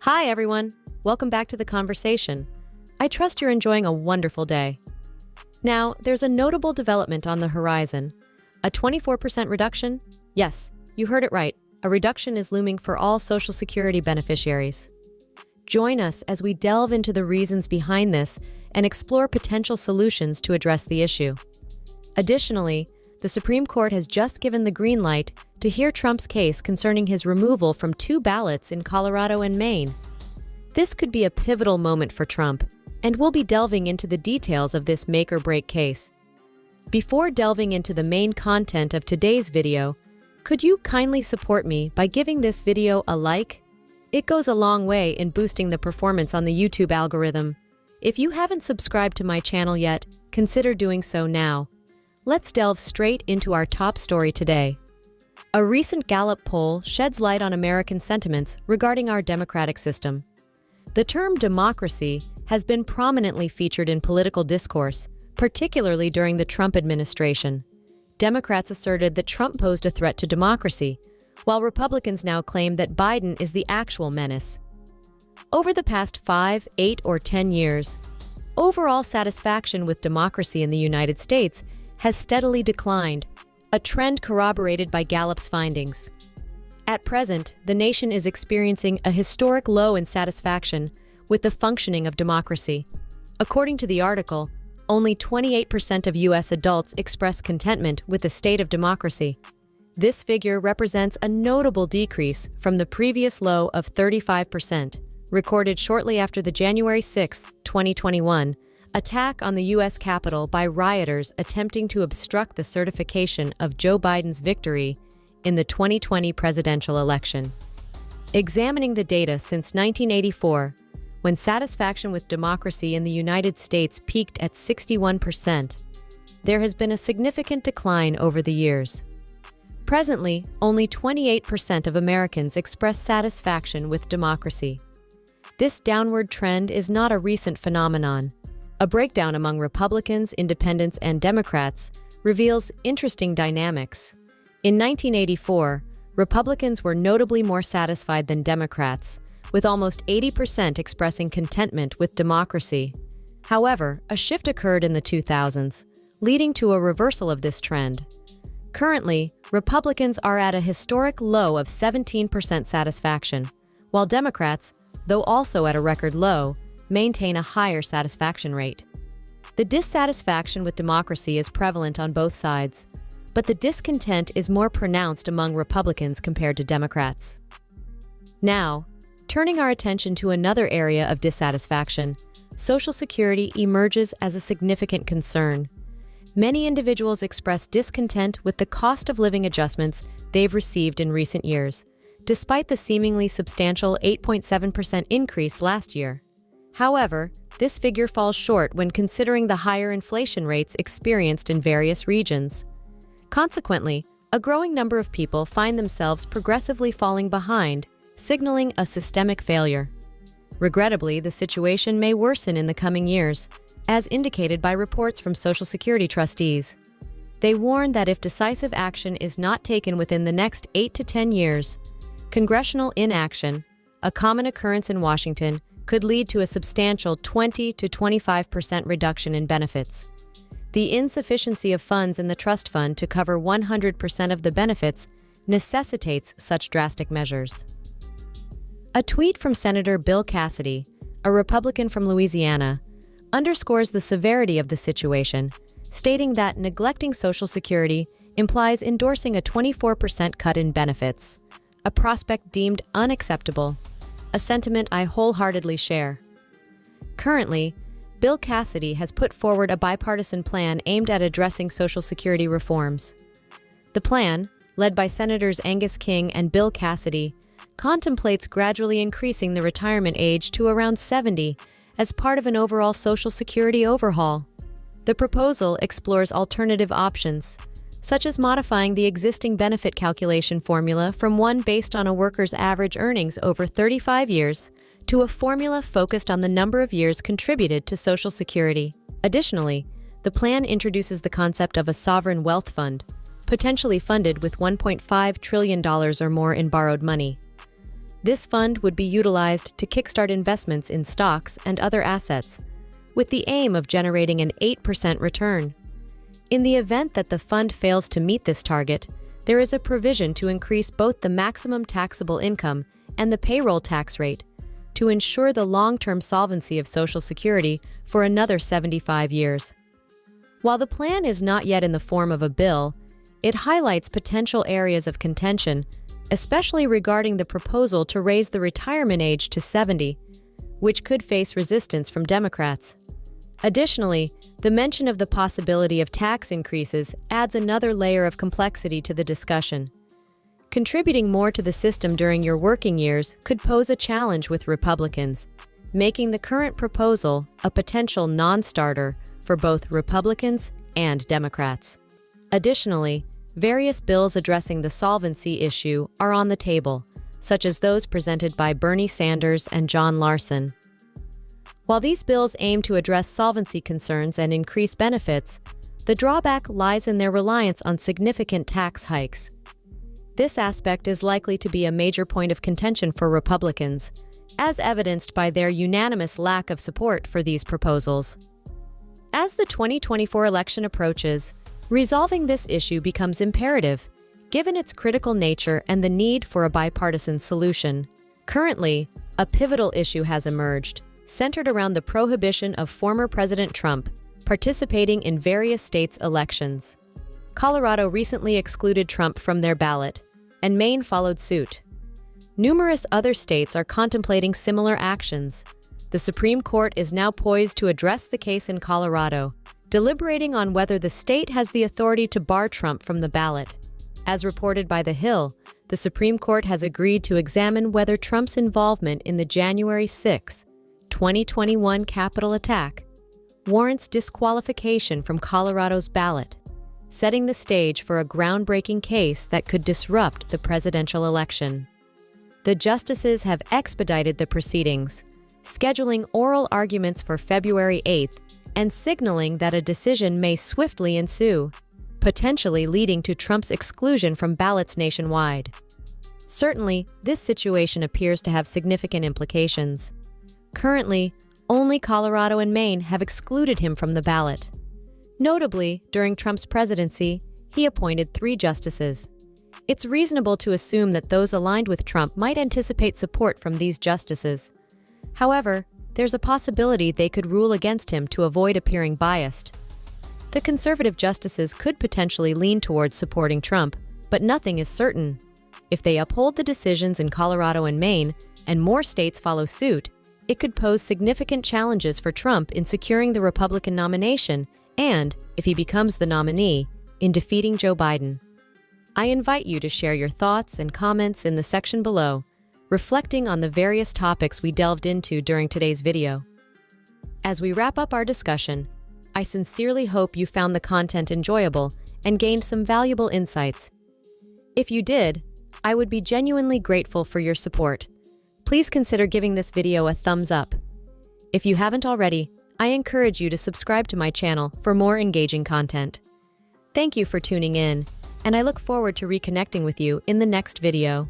Hi, everyone. Welcome back to the conversation. I trust you're enjoying a wonderful day. Now, there's a notable development on the horizon. A 24% reduction? Yes, you heard it right. A reduction is looming for all Social Security beneficiaries. Join us as we delve into the reasons behind this and explore potential solutions to address the issue. Additionally, the Supreme Court has just given the green light to hear Trump's case concerning his removal from 2 ballots in Colorado and Maine. This could be a pivotal moment for Trump, and we'll be delving into the details of this make-or-break case. Before delving into the main content of today's video, could you kindly support me by giving this video a like? It goes a long way in boosting the performance on the YouTube algorithm. If you haven't subscribed to my channel yet, consider doing so now. Let's delve straight into our top story today. A recent Gallup poll sheds light on American sentiments regarding our democratic system. The term democracy has been prominently featured in political discourse, particularly during the Trump administration. Democrats asserted that Trump posed a threat to democracy, while Republicans now claim that Biden is the actual menace. Over the past 5, 8, or 10 years, overall satisfaction with democracy in the United States has steadily declined, a trend corroborated by Gallup's findings. At present, the nation is experiencing a historic low in satisfaction with the functioning of democracy. According to the article, only 28% of U.S. adults express contentment with the state of democracy. This figure represents a notable decrease from the previous low of 35%, recorded shortly after the January 6, 2021, attack on the U.S. Capitol by rioters attempting to obstruct the certification of Joe Biden's victory in the 2020 presidential election. Examining the data since 1984, when satisfaction with democracy in the United States peaked at 61%, there has been a significant decline over the years. Presently, only 28% of Americans express satisfaction with democracy. This downward trend is not a recent phenomenon. A breakdown among Republicans, Independents, and Democrats reveals interesting dynamics. In 1984, Republicans were notably more satisfied than Democrats, with almost 80% expressing contentment with democracy. However, a shift occurred in the 2000s, leading to a reversal of this trend. Currently, Republicans are at a historic low of 17% satisfaction, while Democrats, though also at a record low, maintain a higher satisfaction rate. The dissatisfaction with democracy is prevalent on both sides, but the discontent is more pronounced among Republicans compared to Democrats. Now, turning our attention to another area of dissatisfaction, Social Security emerges as a significant concern. Many individuals express discontent with the cost of living adjustments they've received in recent years, despite the seemingly substantial 8.7% increase last year. However, this figure falls short when considering the higher inflation rates experienced in various regions. Consequently, a growing number of people find themselves progressively falling behind, signaling a systemic failure. Regrettably, the situation may worsen in the coming years, as indicated by reports from Social Security trustees. They warn that if decisive action is not taken within the next 8 to 10 years, congressional inaction, a common occurrence in Washington, could lead to a substantial 20 to 25% reduction in benefits. The insufficiency of funds in the trust fund to cover 100% of the benefits necessitates such drastic measures. A tweet from Senator Bill Cassidy, a Republican from Louisiana, underscores the severity of the situation, stating that neglecting Social Security implies endorsing a 24% cut in benefits, a prospect deemed unacceptable, a sentiment I wholeheartedly share. Currently, Bill Cassidy has put forward a bipartisan plan aimed at addressing Social Security reforms. The plan, led by Senators Angus King and Bill Cassidy, contemplates gradually increasing the retirement age to around 70 as part of an overall Social Security overhaul. The proposal explores alternative options, such as modifying the existing benefit calculation formula from one based on a worker's average earnings over 35 years to a formula focused on the number of years contributed to Social Security. Additionally, the plan introduces the concept of a sovereign wealth fund, potentially funded with $1.5 trillion or more in borrowed money. This fund would be utilized to kickstart investments in stocks and other assets, with the aim of generating an 8% return. In the event that the fund fails to meet this target, there is a provision to increase both the maximum taxable income and the payroll tax rate to ensure the long-term solvency of Social Security for another 75 years. While the plan is not yet in the form of a bill, it highlights potential areas of contention, especially regarding the proposal to raise the retirement age to 70, which could face resistance from Democrats. Additionally, the mention of the possibility of tax increases adds another layer of complexity to the discussion. Contributing more to the system during your working years could pose a challenge with Republicans, making the current proposal a potential non-starter for both Republicans and Democrats. Additionally, various bills addressing the solvency issue are on the table, such as those presented by Bernie Sanders and John Larson. While these bills aim to address solvency concerns and increase benefits, the drawback lies in their reliance on significant tax hikes. This aspect is likely to be a major point of contention for Republicans, as evidenced by their unanimous lack of support for these proposals. As the 2024 election approaches, resolving this issue becomes imperative, given its critical nature and the need for a bipartisan solution. Currently, a pivotal issue has emerged, centered around the prohibition of former President Trump participating in various states' elections. Colorado recently excluded Trump from their ballot, and Maine followed suit. Numerous other states are contemplating similar actions. The Supreme Court is now poised to address the case in Colorado, deliberating on whether the state has the authority to bar Trump from the ballot. As reported by The Hill, the Supreme Court has agreed to examine whether Trump's involvement in the January 6, 2021 Capitol attack warrants disqualification from Colorado's ballot, setting the stage for a groundbreaking case that could disrupt the presidential election. The justices have expedited the proceedings, scheduling oral arguments for February 8th and signaling that a decision may swiftly ensue, potentially leading to Trump's exclusion from ballots nationwide. Certainly, this situation appears to have significant implications. Currently, only Colorado and Maine have excluded him from the ballot. Notably, during Trump's presidency, he appointed 3 justices. It's reasonable to assume that those aligned with Trump might anticipate support from these justices. However, there's a possibility they could rule against him to avoid appearing biased. The conservative justices could potentially lean towards supporting Trump, but nothing is certain. If they uphold the decisions in Colorado and Maine, and more states follow suit, it could pose significant challenges for Trump in securing the Republican nomination and, if he becomes the nominee, in defeating Joe Biden. I invite you to share your thoughts and comments in the section below, reflecting on the various topics we delved into during today's video. As we wrap up our discussion, I sincerely hope you found the content enjoyable and gained some valuable insights. If you did, I would be genuinely grateful for your support. Please consider giving this video a thumbs up. If you haven't already, I encourage you to subscribe to my channel for more engaging content. Thank you for tuning in, and I look forward to reconnecting with you in the next video.